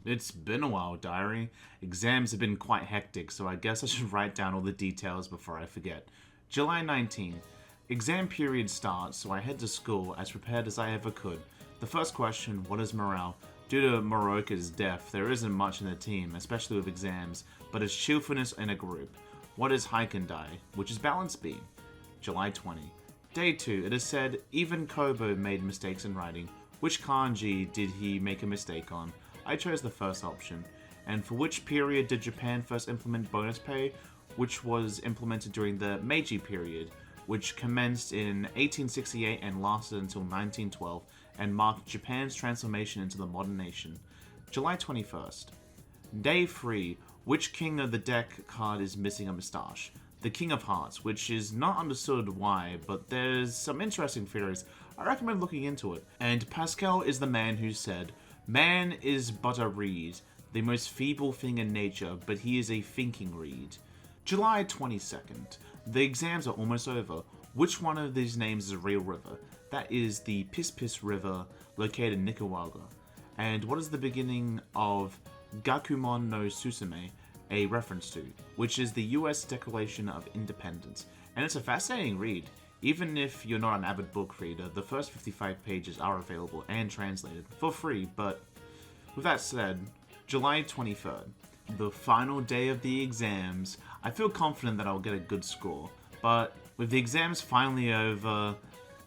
It's been a while, diary. Exams have been quite hectic, so I guess I should write down all the details before I forget. July 19th. Exam period starts, so I head to school as prepared as I ever could. The first question, what is morale? Due to Moroka's death, there isn't much in the team, especially with exams, but it's cheerfulness in a group. What is Haikandai, which is balance beam? July 20. Day 2, it is said, even Kobo made mistakes in writing. Which kanji did he make a mistake on? I chose the first option. And for which period did Japan first implement bonus pay? Which was implemented during the Meiji period, which commenced in 1868 and lasted until 1912, and marked Japan's transformation into the modern nation. July 21st. Day 3. Which king of the deck card is missing a moustache? The King of Hearts, which is not understood why, but there's some interesting theories. I recommend looking into it. And Pascal is the man who said, man is but a reed, the most feeble thing in nature, but he is a thinking reed. July 22nd. The exams are almost over. Which one of these names is a real river? That is the Piss Piss River, located in Nicaragua. And what is the beginning of Gakumon no Susume a reference to, which is the US Declaration of Independence? And it's a fascinating read. Even if you're not an avid book reader, the first 55 pages are available and translated for free, but with that said, July 23rd, the final day of the exams. I feel confident that I'll get a good score, but with the exams finally over,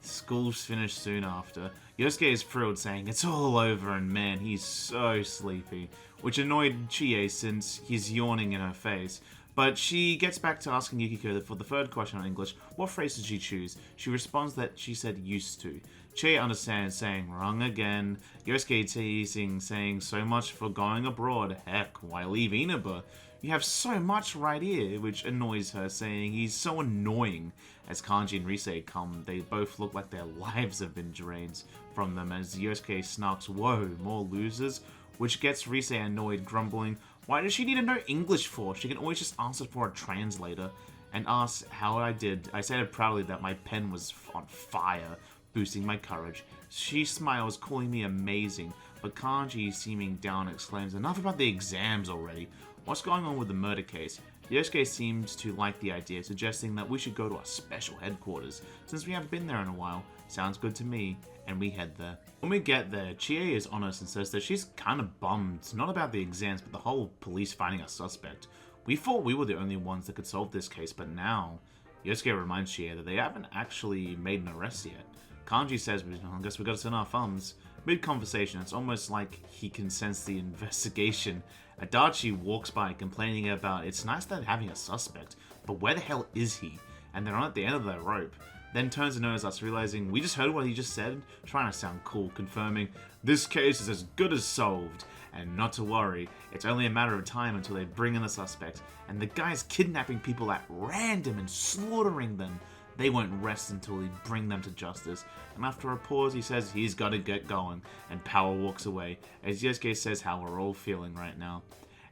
school's finished soon after. Yosuke is thrilled, saying it's all over, and man, he's so sleepy, which annoyed Chie since he's yawning in her face. But she gets back to asking Yukiko for the third question in English, what phrase did she choose? She responds that she said used to. Chie understands, saying wrong again. Yosuke teasing, saying so much for going abroad, heck, why leave Inaba? You have so much right here, which annoys her, saying he's so annoying. As Kanji and Rise come, they both look like their lives have been drained from them as Yosuke snarks, whoa, more losers? Which gets Rise annoyed, grumbling, why does she need to know English for? She can always just ask for a translator. And asks how I did. I said proudly that my pen was on fire, boosting my courage. She smiles, calling me amazing, but Kanji, seeming down, exclaims, enough about the exams already. What's going on with the murder case? Yosuke seems to like the idea, suggesting that we should go to our special headquarters, since we haven't been there in a while. Sounds good to me, and we head there. When we get there, Chie is honest and says that she's kind of bummed, not about the exams, but the whole police finding a suspect. We thought we were the only ones that could solve this case, but now, Yosuke reminds Chie that they haven't actually made an arrest yet. Kanji says, I guess we gotta send our thumbs. Mid-conversation, it's almost like he can sense the investigation. Adachi walks by complaining about, it's nice that having a suspect, but where the hell is he? And they're on at the end of their rope. Then turns to notice us, realizing we just heard what he just said, trying to sound cool, confirming, this case is as good as solved, and not to worry, it's only a matter of time until they bring in the suspect, and the guy's kidnapping people at random and slaughtering them. They won't rest until we bring them to justice. And after a pause, he says he's gotta get going, and Power walks away, as Yosuke says how we're all feeling right now.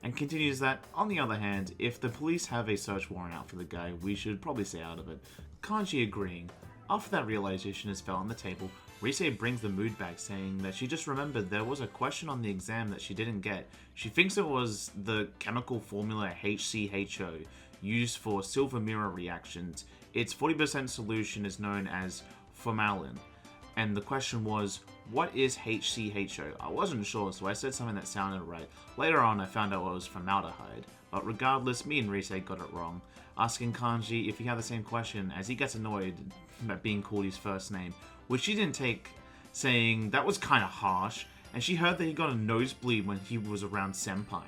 And continues that, on the other hand, if the police have a search warrant out for the guy, we should probably stay out of it. Kanji agreeing. After that realization has fell on the table, Rise brings the mood back, saying that she just remembered there was a question on the exam that she didn't get. She thinks it was the chemical formula HCHO, used for silver mirror reactions. Its 40% solution is known as formalin. And the question was, what is HCHO? I wasn't sure, so I said something that sounded right. Later on, I found out it was formaldehyde. But regardless, me and Rise got it wrong, asking Kanji if he had the same question, as he gets annoyed at being called his first name, which she didn't take, saying that was kinda harsh, and she heard that he got a nosebleed when he was around Senpai.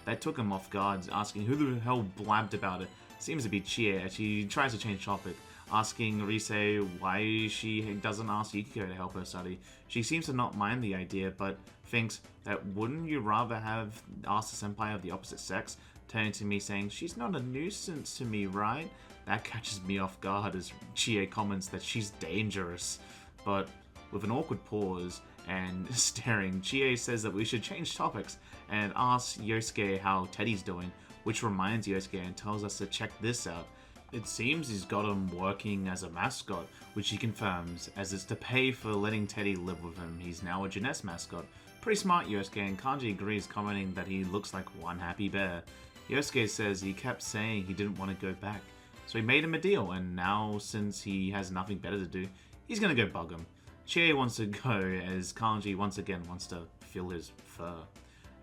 That took him off guard, asking who the hell blabbed about it. Seems to be Chie, as she tries to change topic, asking Rise why she doesn't ask Yukiko to help her study. She seems to not mind the idea, but thinks that wouldn't you rather have asked a senpai of the opposite sex? Turning to me saying, she's not a nuisance to me, right? That catches me off guard as Chie comments that she's dangerous. But with an awkward pause and staring, Chie says that we should change topics and asks Yosuke how Teddy's doing, which reminds Yosuke and tells us to check this out. It seems he's got him working as a mascot, which he confirms, as it's to pay for letting Teddy live with him. He's now a Jeunesse mascot. Pretty smart, Yosuke, and Kanji agrees, commenting that he looks like one happy bear. Yosuke says he kept saying he didn't want to go back, so he made him a deal, and now since he has nothing better to do, he's gonna go bug him. Chie wants to go as Kanji once again wants to feel his fur.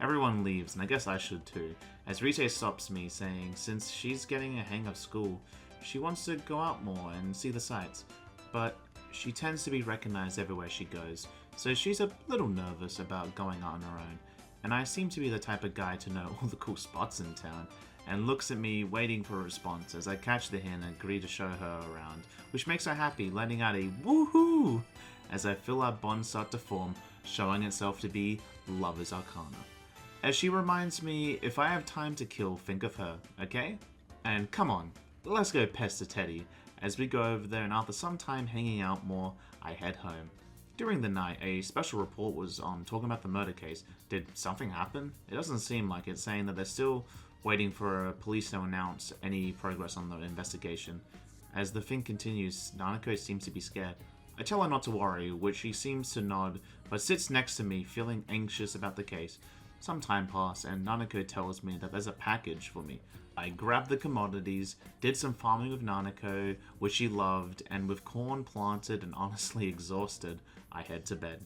Everyone leaves, and I guess I should too, as Rise stops me, saying since she's getting a hang of school, she wants to go out more and see the sights, but she tends to be recognized everywhere she goes, so she's a little nervous about going out on her own, and I seem to be the type of guy to know all the cool spots in town, and looks at me waiting for a response as I catch the hint and agree to show her around, which makes her happy, letting out a woohoo as I feel our bond start to form, showing itself to be Lover's Arcana. As she reminds me, if I have time to kill, think of her, okay? And come on, let's go pester Teddy. As we go over there and after some time hanging out more, I head home. During the night, a special report was on talking about the murder case. Did something happen? It doesn't seem like it, saying that they're still waiting for police to announce any progress on the investigation. As the thing continues, Nanako seems to be scared. I tell her not to worry, which she seems to nod, but sits next to me, feeling anxious about the case. Some time passes, and Nanako tells me that there's a package for me. I grabbed the commodities, did some farming with Nanako, which she loved, and with corn planted and honestly exhausted, I head to bed.